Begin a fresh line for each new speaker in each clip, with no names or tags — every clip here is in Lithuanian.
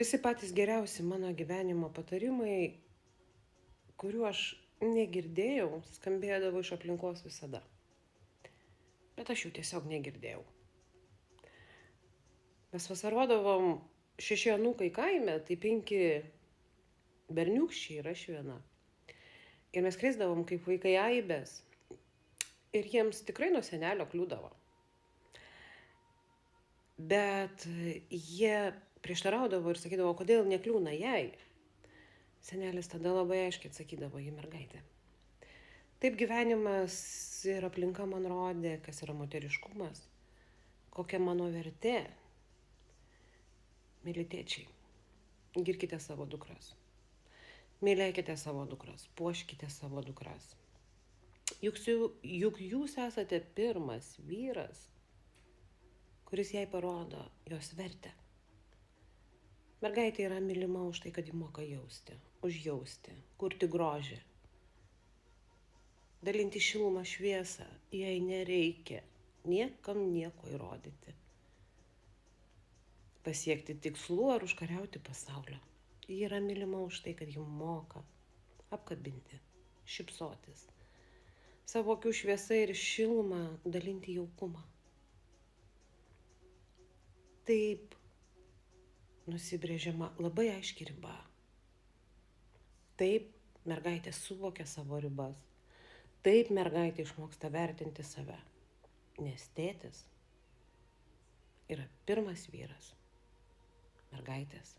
Visi patys geriausi mano gyvenimo patarimai, kurių aš negirdėjau, skambėdavo iš aplinkos visada. Bet aš jų tiesiog negirdėjau. Mes vasarodavom 6 anūkai kaime, tai 5 berniūkščiai ir aš viena. Ir mes krėsdavom kaip vaikai aibės. Ir jiems tikrai nuo senelio kliūdavo. Bet jie prieštaraudavo ir sakydavo, kodėl nekliūna jai. Senelis tada labai aiškiai atsakydavo, ji mergaitė. Taip gyvenimas ir aplinka man rodė, kas yra moteriškumas, kokia mano vertė. Myli tėčiai, girkite savo dukras. Mylėkite savo dukras, puoškite savo dukras. Juk jūs esate pirmas vyras, kuris jai parodo jos vertę. Mergaitė yra mylima už tai, kad ji moka jausti, užjausti, kurti grožį. Dalinti šilumą šviesą, jai nereikia niekam nieko įrodyti. Pasiekti tikslų ar užkariauti pasaulio. Ji yra mylima už tai, kad ji moka apkabinti, šypsotis. Savo akių šviesą ir šilumą dalinti jaukumą. Taip nusibrėžiama labai aiški riba. Taip mergaitė suvokia savo ribas. Taip mergaitė išmoksta vertinti save. Nes tėtis yra pirmas vyras mergaitės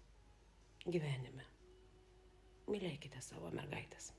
gyvenime. Mylėkite savo mergaitės.